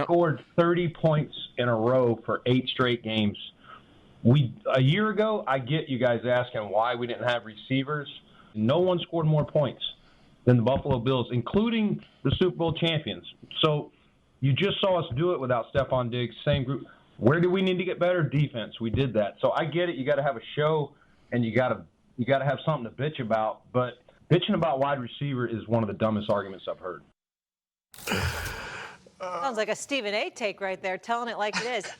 scored 30 points in a row for 8 straight games. A year ago, I get you guys asking why we didn't have receivers. No one scored more points than the Buffalo Bills, including the Super Bowl champions. So you just saw us do it without Stephon Diggs, same group. Where do we need to get better? Defense. We did that. So I get it. You got to have a show, and you got to have something to bitch about. But bitching about wide receiver is one of the dumbest arguments I've heard. Sounds like a Stephen A. take right there, telling it like it is.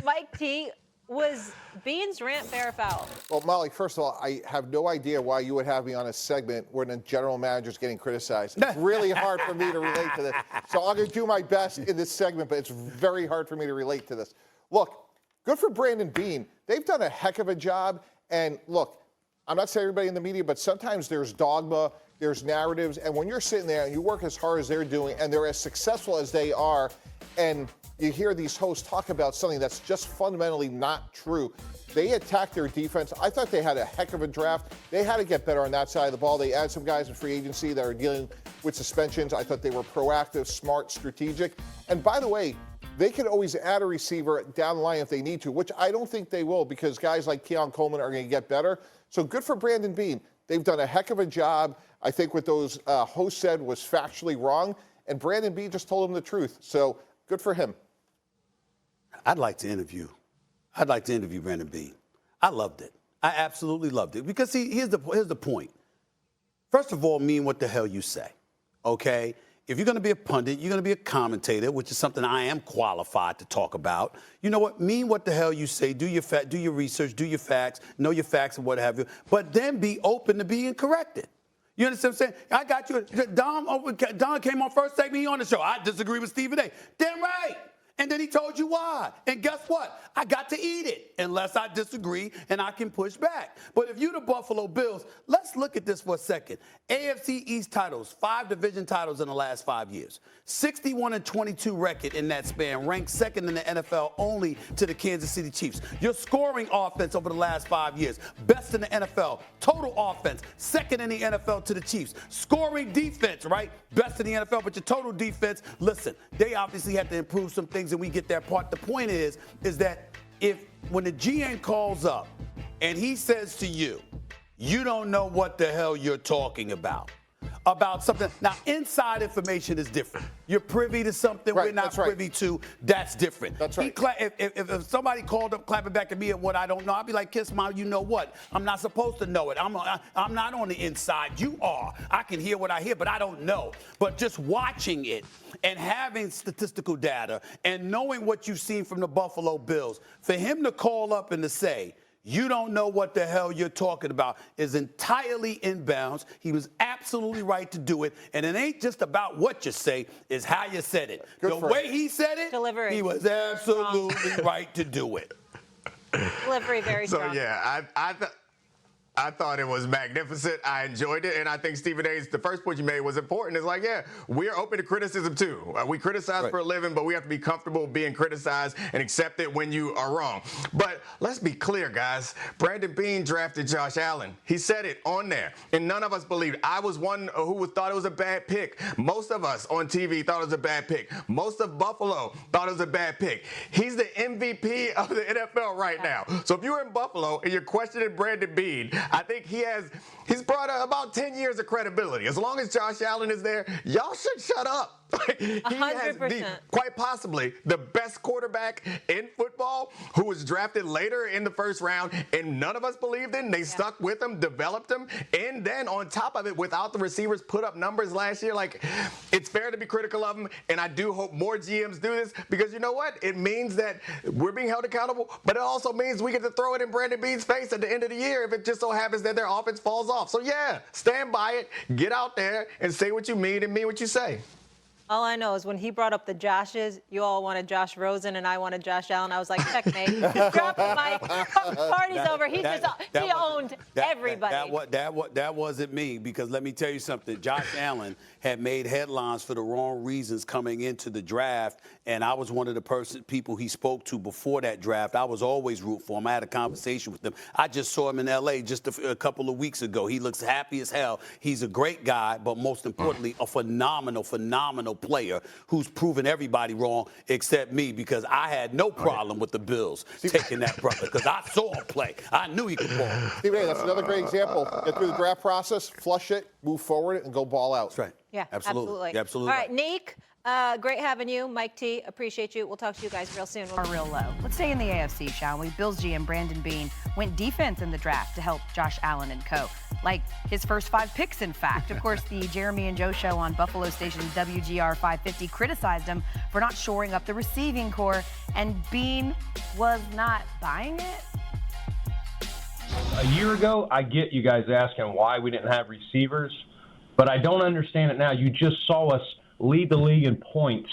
Mike T., was Beane's rant fair or foul? Well, Molly, first of all, I have no idea why you would have me on a segment when a general manager's getting criticized. It's really hard for me to relate to this. So I'm going to do my best in this segment, but it's very hard for me to relate to this. Look, good for Brandon Beane. They've done a heck of a job. And look, I'm not saying everybody in the media, but sometimes there's dogma, there's narratives. And when you're sitting there and you work as hard as they're doing and they're as successful as they are, and you hear these hosts talk about something that's just fundamentally not true. They attacked their defense. I thought they had a heck of a draft. They had to get better on that side of the ball. They add some guys in free agency that are dealing with suspensions. I thought they were proactive, smart, strategic. And by the way, they could always add a receiver down the line if they need to, which I don't think they will because guys like Keon Coleman are going to get better. So good for Brandon Beane. They've done a heck of a job. I think what those hosts said was factually wrong, and Brandon Beane just told them the truth. So good for him. I'd like to interview Brandon Beane. I loved it. I absolutely loved it. Because, see, here's the point. First of all, mean what the hell you say, okay? If you're going to be a pundit, you're going to be a commentator, which is something I am qualified to talk about. You know what? Mean what the hell you say. Do your research, do your facts, know your facts and what have you. But then be open to being corrected. You understand what I'm saying? I got you. Don came on first segment on the show. I disagree with Stephen A. Damn right. And then he told you why. And guess what? I got to eat it unless I disagree and I can push back. But if you're the Buffalo Bills, let's look at this for a second. AFC East titles, 5 division titles in the last 5 years. 61-22 record in that span, ranked second in the NFL only to the Kansas City Chiefs. Your scoring offense over the last 5 years, best in the NFL. Total offense, second in the NFL to the Chiefs. Scoring defense, right? Best in the NFL, but your total defense, listen, they obviously had to improve some things and we get that part. The point is that when the GM calls up and he says to you, you don't know what the hell you're talking about something. Now, inside information is different. You're privy to something we're not privy to. That's different. That's right. If somebody called up clapping back at me at what I don't know, I'd be like, Kiss Mom, you know what? I'm not supposed to know it. I'm not on the inside. You are. I can hear what I hear, but I don't know. But just watching it and having statistical data and knowing what you've seen from the Buffalo Bills, for him to call up and to say, you don't know what the hell you're talking about is entirely inbounds. He was absolutely right to do it. And it ain't just about what you say, it's how you said it. The way he said it, delivery. He was absolutely right to do it. Delivery very strong. So, yeah, I thought it was magnificent. I enjoyed it. And I think Stephen A's, the first point you made was important. It's like, yeah, we're open to criticism too. We criticize for a living, but we have to be comfortable being criticized and accept it when you are wrong. But let's be clear, guys. Brandon Beane drafted Josh Allen. He said it on there. And none of us believed. I was one who thought it was a bad pick. Most of us on TV thought it was a bad pick. Most of Buffalo thought it was a bad pick. He's the MVP of the NFL right now. So if you're in Buffalo and you're questioning Brandon Beane, I think he's brought about 10 years of credibility. As long as Josh Allen is there, y'all should shut up. He 100%. has quite possibly the best quarterback in football who was drafted later in the first round, and none of us believed in. They stuck with him, developed him, and then on top of it, without the receivers, put up numbers last year. Like, it's fair to be critical of him, and I do hope more GMs do this because you know what? It means that we're being held accountable, but it also means we get to throw it in Brandon Beane's face at the end of the year if it just so happens that their offense falls off. So, yeah, stand by it, get out there, and say what you mean and mean what you say. All I know is when he brought up the Joshes, you all wanted Josh Rosen and I wanted Josh Allen. I was like, checkmate. Drop the mic. Party's over. He owned everybody. That wasn't me because let me tell you something. Josh Allen had made headlines for the wrong reasons coming into the draft, and I was one of the people he spoke to before that draft. I was always root for him. I had a conversation with him. I just saw him in L.A. just a couple of weeks ago. He looks happy as hell. He's a great guy, but most importantly, a phenomenal player who's proven everybody wrong except me, because I had no problem with the Bills taking that brother, because I saw him play. I knew he could ball. Stephen A., that's another great example. Get through the draft process, flush it, move forward, and go ball out. That's right. Yeah, absolutely. You're absolutely All right, right. Neek, great having you. Mike T, appreciate you. We'll talk to you guys real soon. Are real low. Let's stay in the AFC, shall we? Bills GM Brandon Beane went defense in the draft to help Josh Allen and co. Like his first 5 picks, in fact. Of course, the Jeremy and Joe show on Buffalo station WGR 550 criticized him for not shoring up the receiving core, and Beane was not buying it. A year ago, I get you guys asking why we didn't have receivers, but I don't understand it now. You just saw us lead the league in points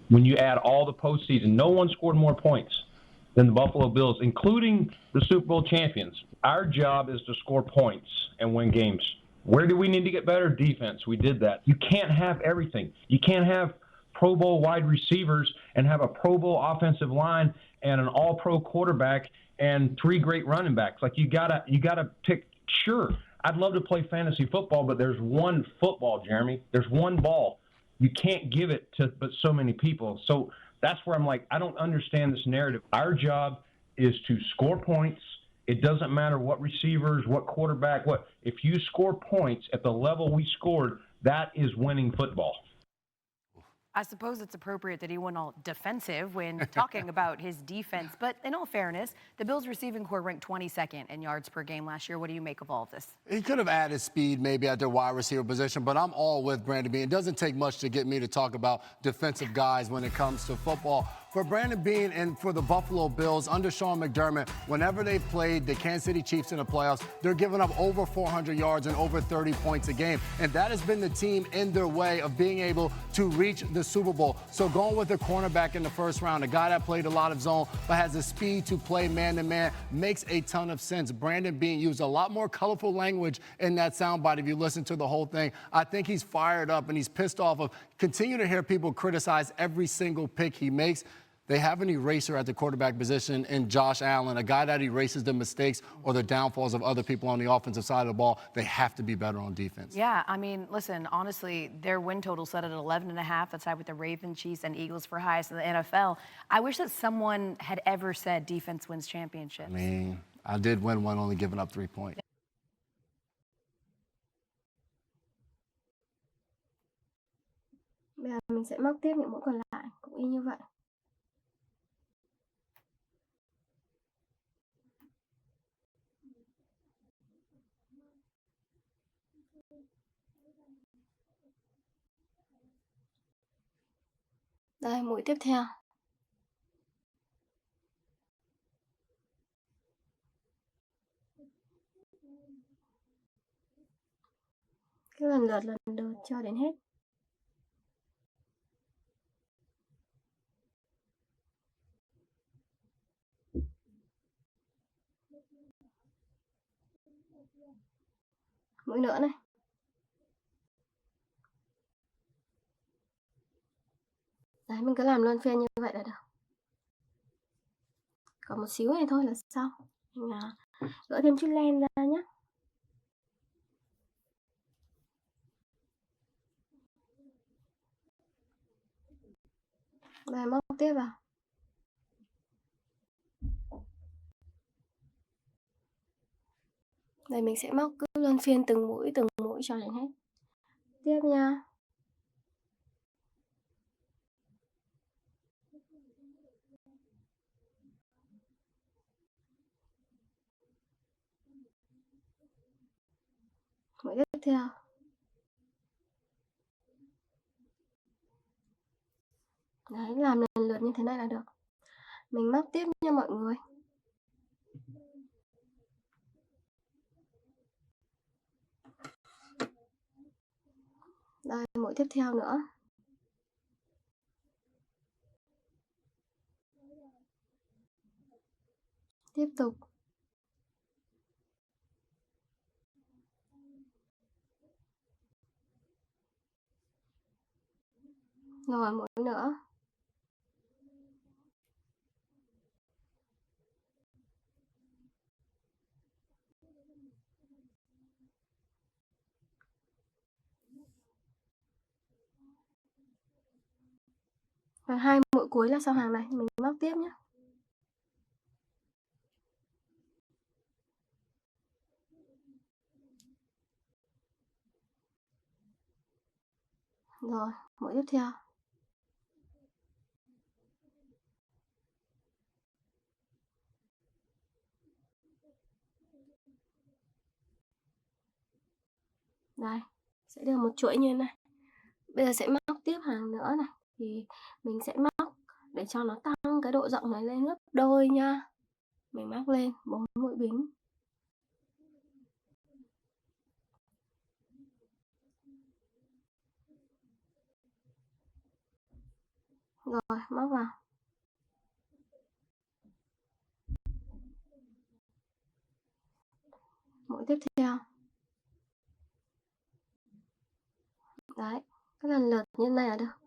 when you add all the postseason. No one scored more points than the Buffalo Bills, including the Super Bowl champions. Our job is to score points and win games. Where do we need to get better? Defense. We did that. You can't have everything. You can't have Pro Bowl wide receivers and have a Pro Bowl offensive line and an all-pro quarterback and 3 great running backs. Like, you gotta pick. Sure, I'd love to play fantasy football, but there's one football, Jeremy. There's one ball. You can't give it to but so many people. So that's where I'm like, I don't understand this narrative. Our job is to score points. It doesn't matter what receivers, what quarterback, what. If you score points at the level we scored, that is winning football. I suppose it's appropriate that he went all defensive when talking about his defense. But in all fairness, the Bills receiving core ranked 22nd in yards per game last year. What do you make of all of this? He could have added speed maybe at their wide receiver position, but I'm all with Brandon Beane. It doesn't take much to get me to talk about defensive guys when it comes to football. For Brandon Beane and for the Buffalo Bills, under Sean McDermott, whenever they've played the Kansas City Chiefs in the playoffs, they're giving up over 400 yards and over 30 points a game. And that has been the team in their way of being able to reach the Super Bowl. So going with a cornerback in the first round, a guy that played a lot of zone but has the speed to play man-to-man, makes a ton of sense. Brandon Beane used a lot more colorful language in that soundbite if you listen to the whole thing. I think he's fired up and he's pissed off of continue to hear people criticize every single pick he makes. They have an eraser at the quarterback position in Josh Allen, a guy that erases the mistakes or the downfalls of other people on the offensive side of the ball. They have to be better on defense. Yeah, I mean, listen, honestly, their win total set at 11.5. That's tied with the Ravens, Chiefs, and Eagles for highest in the NFL. I wish that someone had ever said defense wins championships. I mean, I did win one, only giving up 3 points. Bây giờ mình sẽ móc tiếp những mũi còn lại cũng y như vậy. Đây, mũi tiếp theo. Cứ lần lượt cho đến hết. Mũi nữa này. Đấy, mình cứ làm luân phiên như vậy là được. Còn một xíu này thôi là xong. Mình gỡ thêm chút len ra nhé. Đây, móc tiếp vào. Đây, mình sẽ móc cứ luân phiên từng mũi cho đến hết. Tiếp nha. Mũi tiếp theo. Đấy, làm lần lượt như thế này là được. Mình móc tiếp nha mọi người. Đây, mũi tiếp theo nữa. Tiếp tục. Rồi, mũi nữa. Và 2 mũi cuối là sau hàng này, mình móc tiếp nhé. Rồi, mũi tiếp theo. Đây, sẽ được một chuỗi như thế này. Bây giờ sẽ móc tiếp hàng nữa này. Thì mình sẽ móc để cho nó tăng cái độ rộng này lên gấp đôi nha. Mình móc lên 4 mũi bính. Rồi, móc vào. Mũi tiếp theo. Đấy, cứ lần lượt như thế này là được.